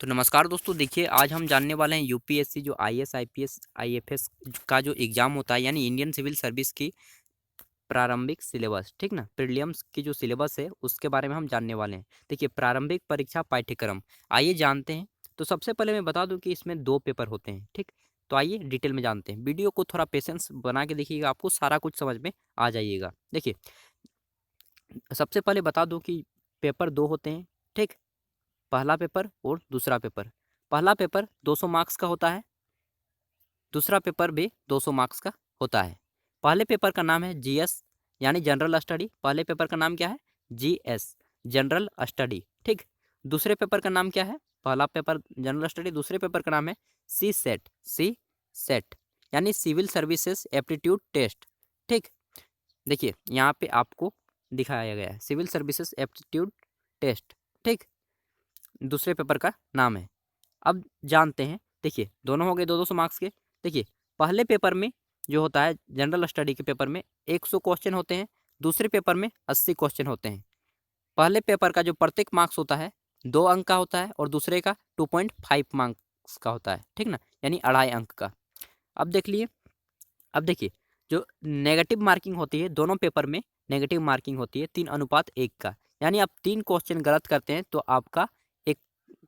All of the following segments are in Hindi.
तो नमस्कार दोस्तों, देखिए आज हम जानने वाले हैं यूपीएससी जो आईएएस आईपीएस आईएफएस का जो एग्जाम होता है यानी इंडियन सिविल सर्विस की प्रारंभिक सिलेबस, ठीक ना, प्रीलिम्स की जो सिलेबस है उसके बारे में हम जानने वाले हैं। देखिए प्रारंभिक परीक्षा पाठ्यक्रम, आइए जानते हैं। तो सबसे पहले मैं बता दूं कि इसमें 2 पेपर होते हैं, ठीक। तो आइए डिटेल में जानते हैं, वीडियो को थोड़ा पेशेंस बना के देखिएगा, आपको सारा कुछ समझ में आ जाइएगा। देखिए सबसे पहले बता दूं कि पेपर 2 होते हैं, ठीक। पहला पेपर और दूसरा पेपर। पहला पेपर 200 मार्क्स का होता है, दूसरा पेपर भी 200 मार्क्स का होता है। पहले पेपर का नाम है जीएस यानी जनरल स्टडी। पहले पेपर का नाम क्या है? जीएस, जनरल स्टडी, ठीक। दूसरे पेपर का नाम क्या है? पहला पेपर जनरल स्टडी, दूसरे पेपर का नाम है सी सेट, सी सेट यानी सिविल सर्विसेज एप्टीट्यूड टेस्ट, ठीक। देखिए यहाँ पे आपको दिखाया गया है सिविल सर्विसेज एप्टीट्यूड टेस्ट, ठीक। दूसरे पेपर का नाम है। अब जानते हैं, देखिए दोनों हो गए 200 मार्क्स के। देखिए पहले पेपर में जो होता है जनरल स्टडी के पेपर में 100 क्वेश्चन होते हैं, दूसरे पेपर में 80 क्वेश्चन होते हैं। पहले पेपर का जो प्रत्येक मार्क्स होता है 2 अंक का होता है और दूसरे का 2.5 मार्क्स का होता है, ठीक ना, यानी 2.5 अंक का। अब देख लिए, अब देखिए जो नेगेटिव मार्किंग होती है दोनों पेपर में, नेगेटिव मार्किंग होती है 3:1 का, यानी आप 3 क्वेश्चन गलत करते हैं तो आपका एक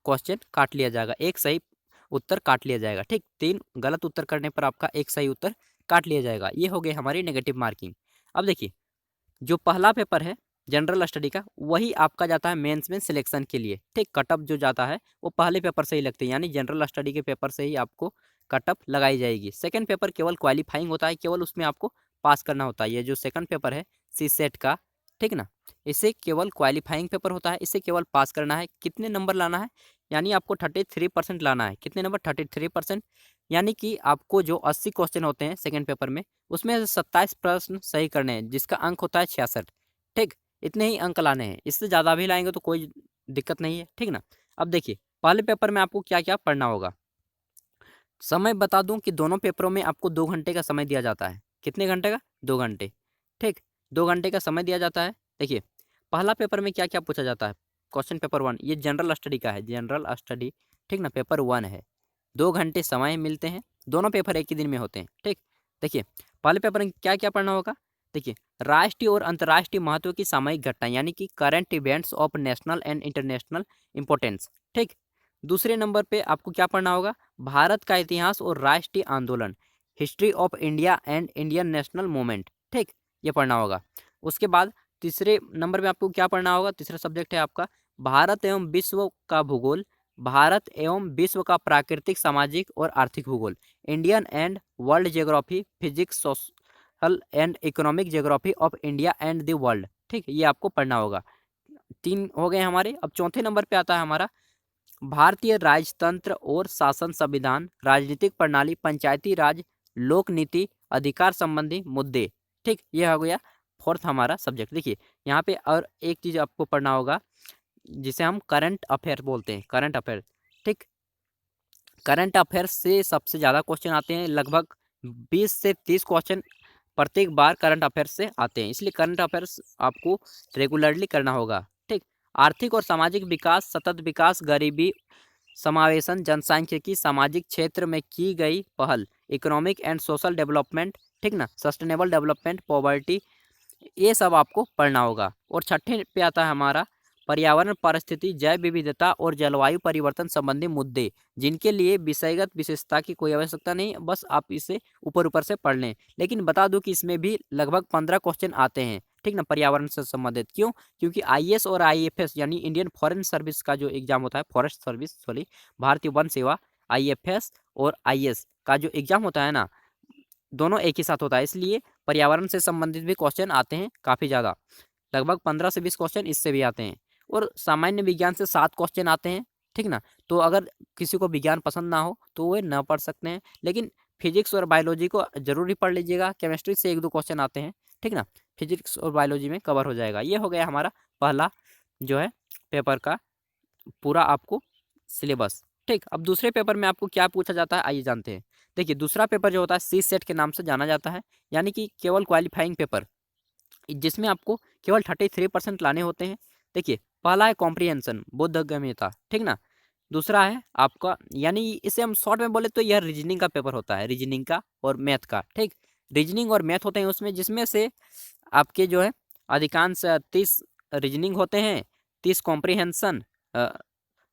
क्वेश्चन काट लिया जाएगा, एक सही उत्तर काट लिया जाएगा, ठीक। 3 गलत उत्तर करने पर आपका एक सही उत्तर काट लिया जाएगा। ये हो गई हमारी नेगेटिव मार्किंग। अब देखिए जो पहला पेपर है जनरल स्टडी का वही आपका जाता है मेंस में सिलेक्शन के लिए, ठीक। कटअप जो जाता है वो पहले पेपर से ही लगती है, यानी जनरल स्टडी के पेपर से ही आपको कटअप लगाई जाएगी। सेकंड पेपर केवल क्वालिफाइंग होता है, केवल उसमें आपको पास करना होता है। ये जो सेकंड पेपर है सी सेट का, ठीक ना, इसे केवल क्वालिफाइंग पेपर होता है, इसे केवल पास करना है। कितने नंबर लाना है? यानी आपको 33% लाना है। कितने नंबर? 33%। यानी कि आपको जो 80 क्वेश्चन होते हैं सेकंड पेपर में उसमें से 27 प्रश्न सही करने हैं, जिसका अंक होता है 66, ठीक। इतने ही अंक लाने हैं, इससे ज़्यादा भी लाएंगे तो कोई दिक्कत नहीं है, ठीक ना। अब देखिए पहले पेपर में आपको क्या क्या पढ़ना होगा। समय बता दूं कि दोनों पेपरों में आपको 2 घंटे का समय दिया जाता है। कितने घंटे का? 2 घंटे, ठीक। 2 घंटे का समय दिया जाता है। देखिए पहला पेपर में क्या क्या पूछा जाता है। क्वेश्चन पेपर 1 ये जनरल स्टडी का है, जनरल स्टडी, ठीक ना, पेपर 1 है। 2 घंटे समय मिलते हैं, दोनों पेपर एक ही दिन में होते हैं, ठीक। देखिए पहले पेपर में क्या क्या पढ़ना होगा। देखिए राष्ट्रीय और अंतर्राष्ट्रीय महत्व की सामयिक घटना यानी कि current events of national and international importance, ठीक। दूसरे नंबर पे आपको क्या पढ़ना होगा? भारत का इतिहास और राष्ट्रीय आंदोलन, history of India and Indian national movement, ठीक, ये पढ़ना होगा। उसके बाद तीसरे नंबर में आपको क्या पढ़ना होगा? तीसरा सब्जेक्ट है आपका भारत एवं विश्व का भूगोल, भारत एवं विश्व का प्राकृतिक सामाजिक और आर्थिक भूगोल, Indian and world geography, physics, social and economic geography of India and the world, ठीक, ये आपको पढ़ना होगा। 3 हो गए हमारे। अब चौथे नंबर पे आता है हमारा भारतीय राजतंत्र और शासन संविधान, राजनीतिक प्रणाली, पंचायती राज, लोक नीति, अधिकार संबंधी मुद्दे, ठीक, ये हो गया फोर्थ हमारा सब्जेक्ट। देखिए यहाँ पे और एक चीज आपको पढ़ना होगा जिसे हम करंट अफेयर बोलते हैं, करंट अफेयर, ठीक। करंट अफेयर से सबसे ज़्यादा क्वेश्चन आते हैं, लगभग 20 से 30 क्वेश्चन प्रत्येक बार करंट अफेयर्स से आते हैं, इसलिए करंट अफेयर्स आपको रेगुलरली करना होगा, ठीक। आर्थिक और सामाजिक विकास, सतत विकास, गरीबी समावेशन, जनसांख्यिकी, सामाजिक क्षेत्र में की गई पहल, इकोनॉमिक एंड सोशल डेवलपमेंट, ठीक ना, सस्टेनेबल डेवलपमेंट, पॉवर्टी, ये सब आपको पढ़ना होगा। और छठे पे आता है हमारा पर्यावरण, परिस्थिति, जैव विविधता और जलवायु परिवर्तन संबंधी मुद्दे, जिनके लिए विषयगत विशेषता की कोई आवश्यकता नहीं, बस आप इसे ऊपर ऊपर से पढ़ लें। लेकिन बता दूं कि इसमें भी लगभग 15 क्वेश्चन आते हैं, ठीक ना, पर्यावरण से संबंधित। क्यों? क्योंकि आईएएस और आईएफएस यानी इंडियन फॉरेन सर्विस का जो एग्जाम होता है, फॉरेस्ट सर्विस सॉरी, भारतीय वन सेवा, आईएफएस और आईएएस का जो एग्जाम होता है ना, दोनों एक ही साथ होता है, इसलिए पर्यावरण से संबंधित भी क्वेश्चन आते हैं काफ़ी ज़्यादा, लगभग 15 से 20 क्वेश्चन इससे भी आते हैं। और सामान्य विज्ञान से 7 क्वेश्चन आते हैं, ठीक ना। तो अगर किसी को विज्ञान पसंद ना हो तो वे न पढ़ सकते हैं, लेकिन फिजिक्स और बायोलॉजी को जरूर ही पढ़ लीजिएगा। केमिस्ट्री से 1-2 क्वेश्चन आते हैं, ठीक ना, फिजिक्स और बायोलॉजी में कवर हो जाएगा। ये हो गया हमारा पहला जो है पेपर का पूरा आपको सिलेबस, ठीक। अब दूसरे पेपर में आपको क्या पूछा जाता है, आइए जानते हैं। देखिए दूसरा पेपर जो होता है सी सेट के नाम से जाना जाता है, यानी कि केवल क्वालिफाइंग पेपर, जिसमें आपको केवल 33% लाने होते हैं। देखिए पहला है कॉम्प्रिहेंशन, बोधगम्यता, ठीक ना। दूसरा है आपका, यानी इसे हम शॉर्ट में बोले तो यह रीजनिंग का पेपर होता है, रीजनिंग का और मैथ का, ठीक। रीजनिंग और मैथ होते हैं उसमें, जिसमें से आपके जो है अधिकांश 30 रीजनिंग होते हैं, 30 कॉम्प्रीहेंशन,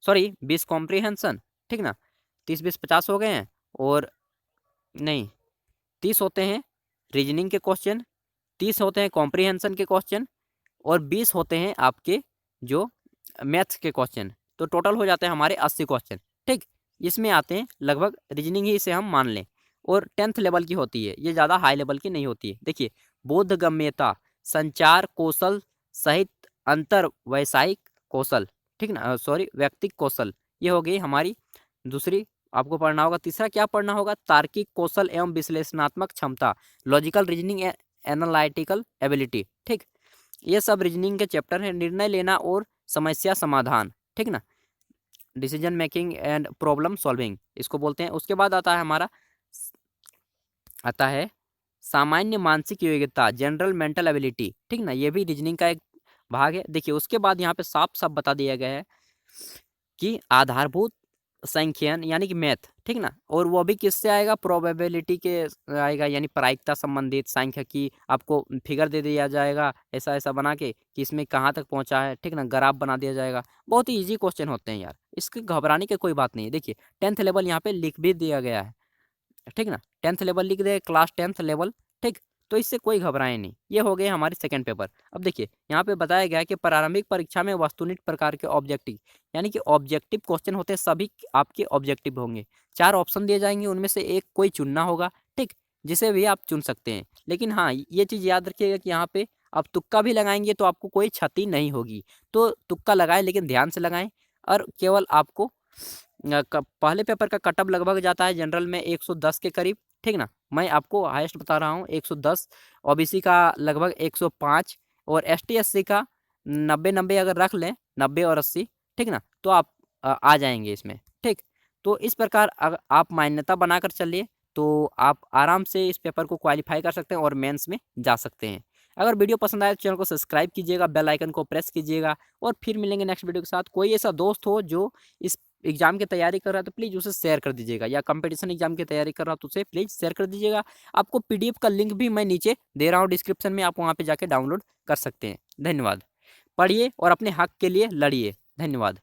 सॉरी 20 कॉम्प्रीहेंशन, ठीक ना, 30 20 50 हो गए हैं, और नहीं 30 होते हैं रीजनिंग के क्वेश्चन, 30 होते हैं कॉम्प्रीहेंशन के क्वेश्चन, और 20 होते हैं आपके जो मैथ्स के क्वेश्चन। तो टोटल हो जाते हैं हमारे 80 क्वेश्चन, ठीक। इसमें आते हैं लगभग रीजनिंग ही इसे हम मान लें, और 10th लेवल की होती है, ये ज़्यादा हाई लेवल की नहीं होती है। देखिए, बोधगम्यता, संचार कौशल सहित अंतर वैसायिक कौशल, ठीक ना, सॉरी व्यक्तिक कौशल, ये हो गई हमारी दूसरी। आपको पढ़ना होगा तीसरा, क्या पढ़ना होगा, तार्किक कौशल एवं विश्लेषणात्मक क्षमता, लॉजिकल रीजनिंग, एनालिटिकल एबिलिटी, ठीक। ये सब रीजनिंग के चैप्टर हैं। निर्णय लेना और समस्या समाधान, ठीक ना, decision making and problem solving इसको बोलते हैं। उसके बाद आता है हमारा, आता है सामान्य मानसिक योग्यता, जनरल मेंटल एबिलिटी, ठीक ना, ये भी रीजनिंग का एक भाग है। देखिए, उसके बाद यहाँ पे साफ साफ बता दिया गया है कि आधारभूत संख्यन यानी कि मैथ, ठीक ना, और वो भी किससे आएगा, प्रोबेबिलिटी के आएगा, यानी प्रायिकता संबंधित सांख्यिकी, आपको फिगर दे दिया जाएगा ऐसा ऐसा बना के कि इसमें कहाँ तक पहुँचा है, ठीक ना, ग्राफ बना दिया जाएगा। बहुत ही इजी क्वेश्चन होते हैं यार, इसके घबराने की कोई बात नहीं है। देखिए, 10th लेवल यहाँ पे लिख भी दिया गया है, ठीक ना, 10th लेवल लिख दे, क्लास 10th लेवल, ठीक। तो इससे कोई घबराए नहीं। ये हो गए हमारे सेकंड पेपर। अब देखिए, यहाँ पे बताया गया है कि प्रारंभिक परीक्षा में वस्तुनिष्ठ प्रकार के ऑब्जेक्टिव, यानी कि ऑब्जेक्टिव क्वेश्चन होते हैं, सभी आपके ऑब्जेक्टिव होंगे। 4 ऑप्शन दिए जाएंगे, उनमें से एक कोई चुनना होगा, ठीक, जिसे भी आप चुन सकते हैं। लेकिन हाँ, ये चीज़ याद रखिएगा कि यहाँ पे आप तुक्का भी लगाएंगे तो आपको कोई क्षति नहीं होगी। तो तुक्का लगाएं, लेकिन ध्यान से लगाएं, और केवल आपको पहले पेपर का कट ऑफ लगभग जाता है जनरल में 110 के करीब, ठीक ना, मैं आपको हाईएस्ट बता रहा हूँ 110, ओबीसी का लगभग 105, और एसटी एससी का 90 अगर रख लें, 90 और 80, ठीक ना, तो आप आ जाएंगे इसमें, ठीक। तो इस प्रकार अगर आप मान्यता बनाकर चलिए तो आप आराम से इस पेपर को क्वालिफाई कर सकते हैं और मेंस में जा सकते हैं। अगर वीडियो पसंद आए तो चैनल को सब्सक्राइब कीजिएगा, बेल आइकन को प्रेस कीजिएगा, और फिर मिलेंगे नेक्स्ट वीडियो के साथ। कोई ऐसा दोस्त हो जो इस एग्जाम की तैयारी कर रहा है तो प्लीज़ उसे शेयर कर दीजिएगा, या कंपटीशन एग्जाम की तैयारी कर रहा हो तो उसे प्लीज़ शेयर कर दीजिएगा। आपको पीडीएफ का लिंक भी मैं नीचे दे रहा हूँ डिस्क्रिप्शन में, आप वहाँ पे जाके डाउनलोड कर सकते हैं। धन्यवाद। पढ़िए और अपने हक के लिए लड़िए। धन्यवाद।